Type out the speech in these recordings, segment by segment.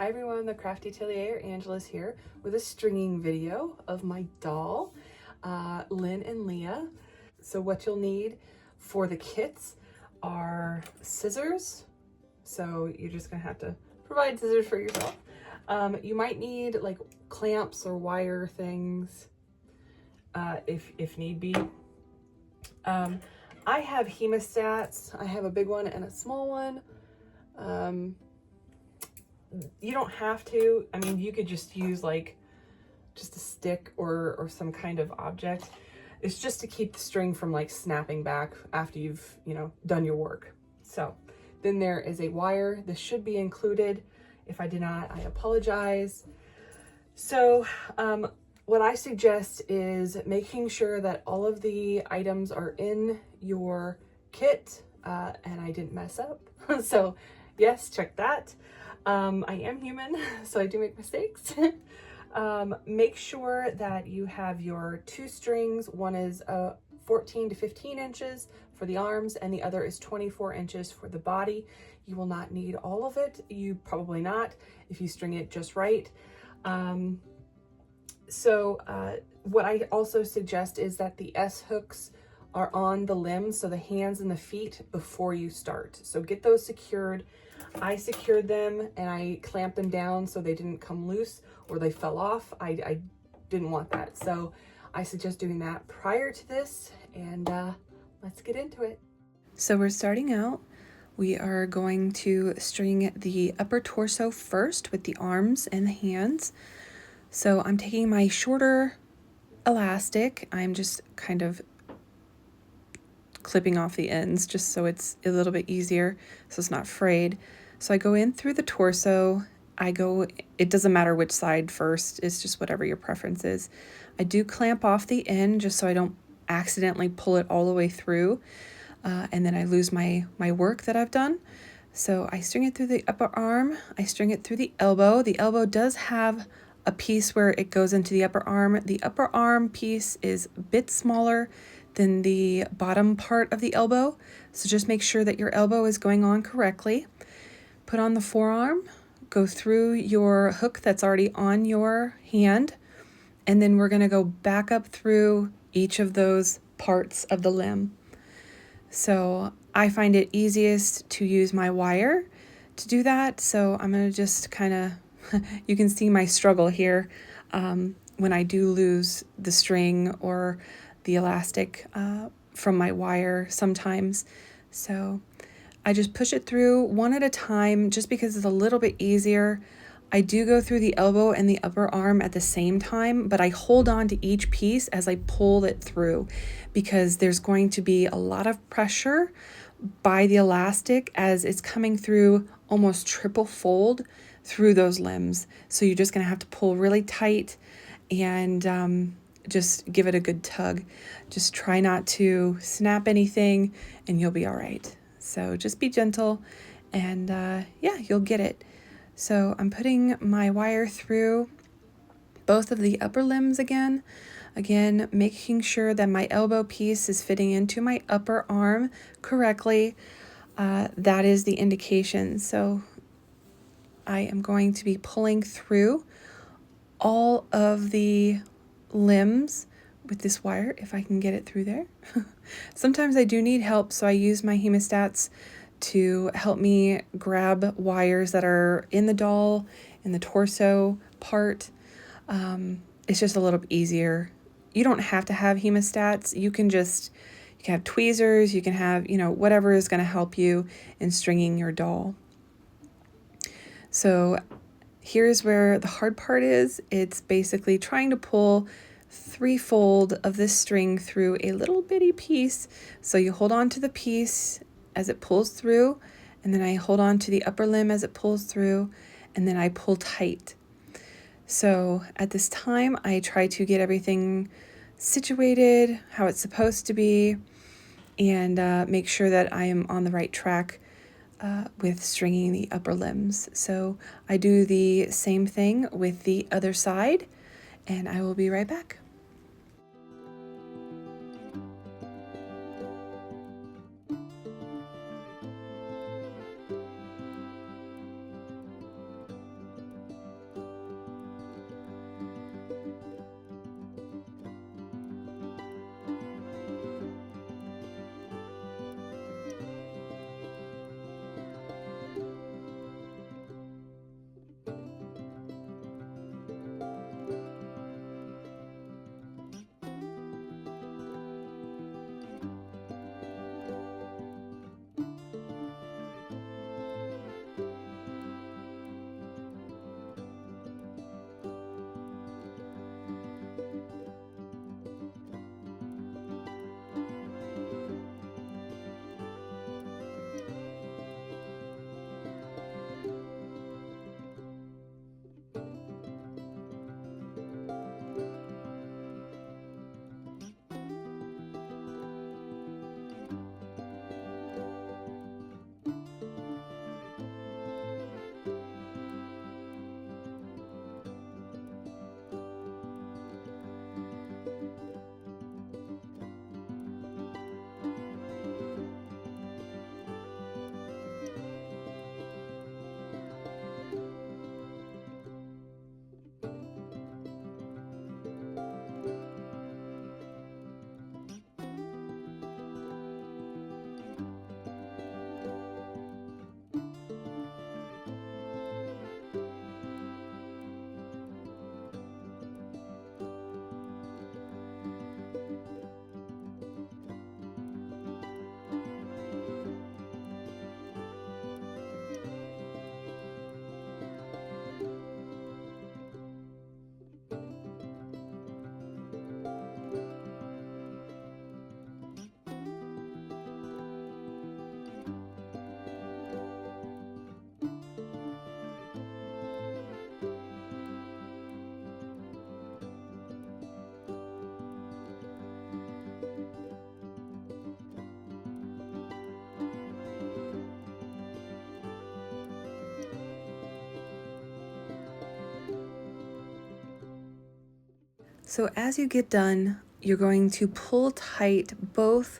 Hi everyone, the Crafty Atelier Angela's here with a stringing video of my doll, Lin&Lia. So what you'll need for the kits are scissors. So you're just gonna have to provide scissors for yourself. You might need like clamps or wire things if need be. I have hemostats. I have a big one and a small one. You don't have to. I mean, you could just use like just a stick or some kind of object. It's just to keep the string from like snapping back after you've, done your work. So then there is a wire. This should be included. If I did not, I apologize. So what I suggest is making sure that all of the items are in your kit, and I didn't mess up. So yes, check that. I am human, so I do make mistakes. Make sure that you have your two strings. One is 14 to 15 inches for the arms, and the other is 24 inches for the body. You will not need all of it. You probably not if you string it just right. What I also suggest is that the S hooks are on the limbs, so the hands and the feet, before you start. So get those secured. I secured them and I clamped them down so they didn't come loose or they fell off. I didn't want that. So I suggest doing that prior to this, and let's get into it. So we're starting out. We are going to string the upper torso first with the arms and the hands. So I'm taking my shorter elastic. I'm just kind of clipping off the ends just so it's a little bit easier, so it's not frayed. So I go in through the torso. It doesn't matter which side first, it's just whatever your preference is. I do clamp off the end just so I don't accidentally pull it all the way through, and then I lose my work that I've done. So I string it through the upper arm, I string it through the elbow. The elbow does have a piece where it goes into the upper arm. The upper arm piece is a bit smaller than the bottom part of the elbow, so just make sure that your elbow is going on correctly. Put on the forearm, go through your hook that's already on your hand, and then we're going to go back up through each of those parts of the limb. So I find it easiest to use my wire to do that, so I'm going to just kind of, you can see my struggle here when I do lose the string or the elastic from my wire sometimes. So I just push it through one at a time just because it's a little bit easier. I do go through the elbow and the upper arm at the same time, but I hold on to each piece as I pull it through because there's going to be a lot of pressure by the elastic as it's coming through almost triple fold through those limbs. So you're just going to have to pull really tight and just give it a good tug. Just try not to snap anything and you'll be all right. So just be gentle and yeah, you'll get it. So I'm putting my wire through both of the upper limbs again, making sure that my elbow piece is fitting into my upper arm correctly. That is the indication. So I am going to be pulling through all of the limbs with this wire, if I can get it through there. Sometimes I do need help, so I use my hemostats to help me grab wires that are in the doll, in the torso part. It's just a little bit easier. You don't have to have hemostats. You can have tweezers, you can have, whatever is going to help you in stringing your doll. So here's where the hard part is. It's basically trying to pull threefold of this string through a little bitty piece. So you hold on to the piece as it pulls through, and then I hold on to the upper limb as it pulls through, and then I pull tight. So at this time, I try to get everything situated how it's supposed to be, and make sure that I am on the right track with stringing the upper limbs. So I do the same thing with the other side, and I will be right back. So as you get done, you're going to pull tight both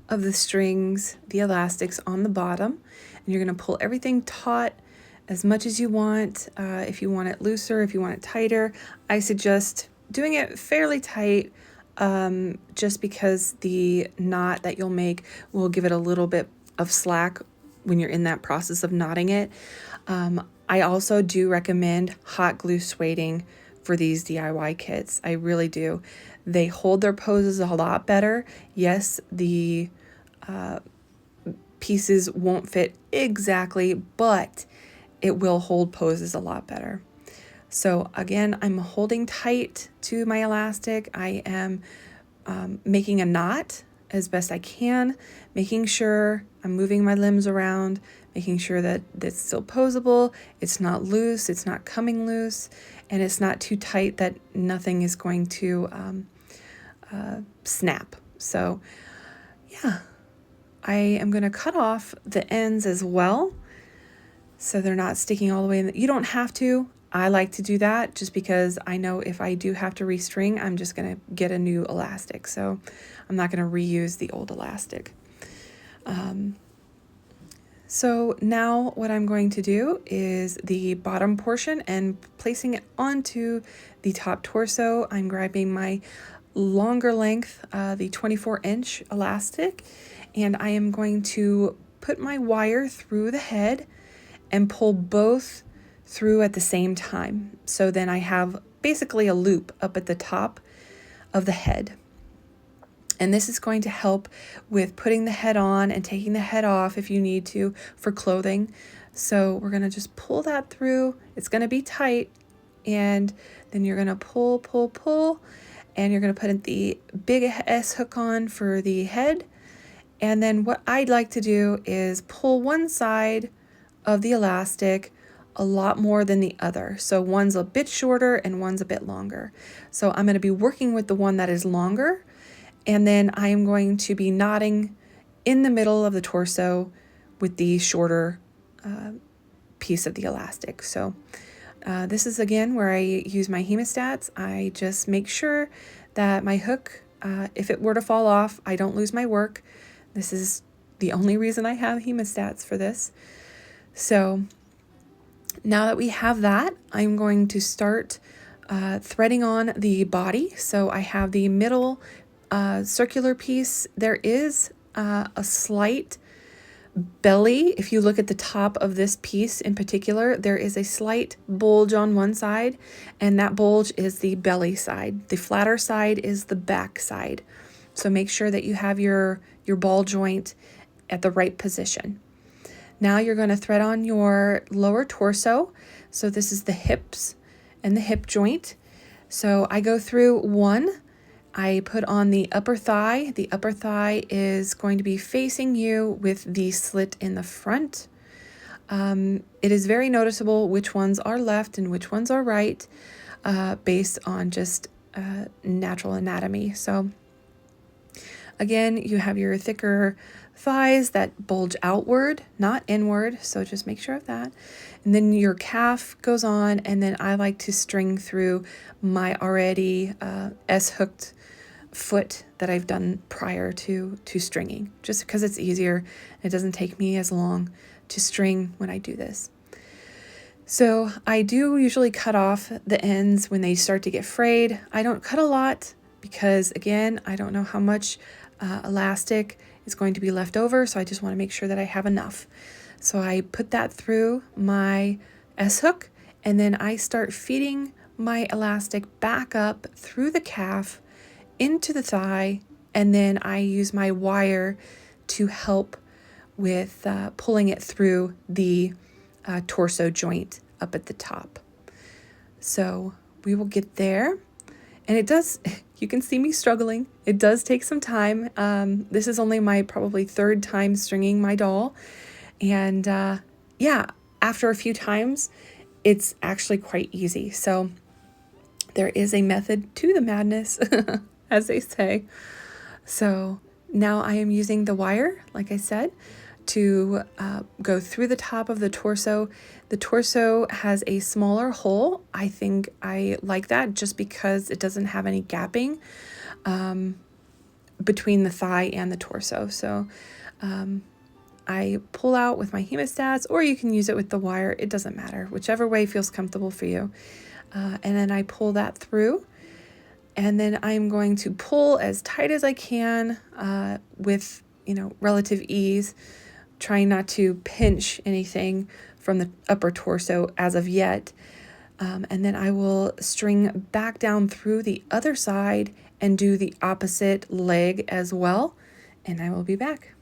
of the strings, the elastics on the bottom, and you're going to pull everything taut as much as you want. If you want it looser, if you want it tighter, I suggest doing it fairly tight, just because the knot that you'll make will give it a little bit of slack when you're in that process of knotting it. I also do recommend hot glue sueding for these DIY kits. I really do. They hold their poses a lot better. Yes, the pieces won't fit exactly, but it will hold poses a lot better. So again, I'm holding tight to my elastic. I am making a knot as best I can, making sure I'm moving my limbs around, making sure that it's still posable, it's not loose, it's not coming loose, and it's not too tight that nothing is going to snap. So yeah, I am going to cut off the ends as well, so they're not sticking all the way in. You don't have to. I like to do that just because I know if I do have to restring, I'm just going to get a new elastic. So I'm not going to reuse the old elastic. So now what I'm going to do is the bottom portion and placing it onto the top torso. I'm grabbing my longer length, the 24-inch elastic, and I am going to put my wire through the head and pull both through at the same time. So then I have basically a loop up at the top of the head. And this is going to help with putting the head on and taking the head off if you need to for clothing. So we're going to just pull that through. It's going to be tight, and then you're going to pull, pull, pull, and you're going to put the big S hook on for the head. And then what I'd like to do is pull one side of the elastic a lot more than the other. So one's a bit shorter and one's a bit longer. So I'm going to be working with the one that is longer, and then I am going to be knotting in the middle of the torso with the shorter piece of the elastic. So this is again where I use my hemostats. I just make sure that my hook, if it were to fall off, I don't lose my work. This is the only reason I have hemostats for this. So now that we have that, I'm going to start threading on the body. So I have the middle circular piece. There is a slight belly. If you look at the top of this piece in particular, there is a slight bulge on one side, and that bulge is the belly side. The flatter side is the back side. So make sure that you have your ball joint at the right position. Now you're going to thread on your lower torso. So this is the hips and the hip joint. So I go through one. I put on the upper thigh. The upper thigh is going to be facing you with the slit in the front. It is very noticeable which ones are left and which ones are right, based on just natural anatomy. So again, you have your thicker thighs that bulge outward, not inward, so just make sure of that. And then your calf goes on, and then I like to string through my already S-hooked foot that I've done prior to stringing, just because it's easier. It doesn't take me as long to string when I do this. So I do usually cut off the ends when they start to get frayed. I don't cut a lot because, again, I don't know how much elastic is going to be left over, so I just want to make sure that I have enough. So I put that through my S-hook, and then I start feeding my elastic back up through the calf into the thigh, and then I use my wire to help with pulling it through the torso joint up at the top. So we will get there, and it does, you can see me struggling. It does take some time. This is only my probably third time stringing my doll, and yeah, after a few times, it's actually quite easy. So there is a method to the madness, as they say. So now I am using the wire, like I said, to go through the top of the torso. The torso has a smaller hole. I think I like that just because it doesn't have any gapping between the thigh and the torso. So I pull out with my hemostats, or you can use it with the wire. It doesn't matter, whichever way feels comfortable for you. And then I pull that through. And then I'm going to pull as tight as I can with, relative ease, trying not to pinch anything from the upper torso as of yet. And then I will string back down through the other side and do the opposite leg as well. And I will be back.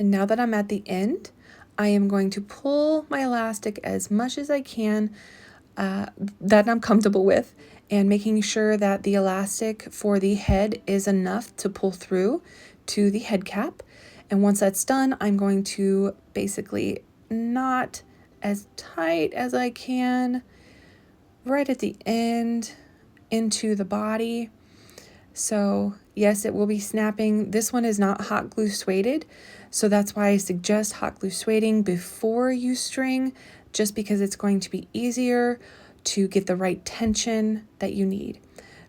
And now that I'm at the end, I am going to pull my elastic as much as I can that I'm comfortable with, and making sure that the elastic for the head is enough to pull through to the head cap. And once that's done, I'm going to basically knot as tight as I can right at the end into the body. So yes, it will be snapping. This one is not hot glue sueded, so that's why I suggest hot glue sueding before you string, just because it's going to be easier to get the right tension that you need.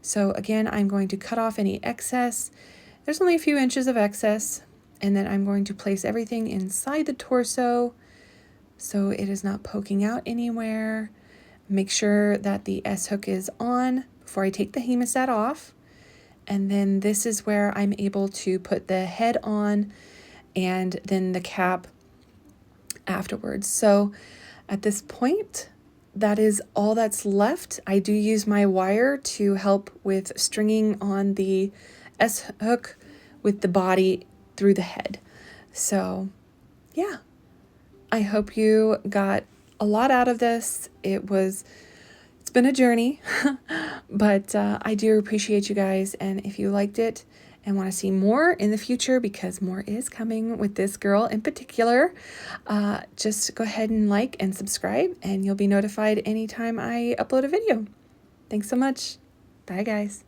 So again, I'm going to cut off any excess. There's only a few inches of excess, and then I'm going to place everything inside the torso so it is not poking out anywhere. Make sure that the S-hook is on before I take the hemostat off. And then this is where I'm able to put the head on and then the cap afterwards. So at this point, that is all that's left. I do use my wire to help with stringing on the S-hook with the body through the head. So yeah, I hope you got a lot out of this. It's been a journey, but I do appreciate you guys. And if you liked it and want to see more in the future, because more is coming with this girl in particular, just go ahead and like and subscribe, and you'll be notified anytime I upload a video. Thanks so much. Bye, guys.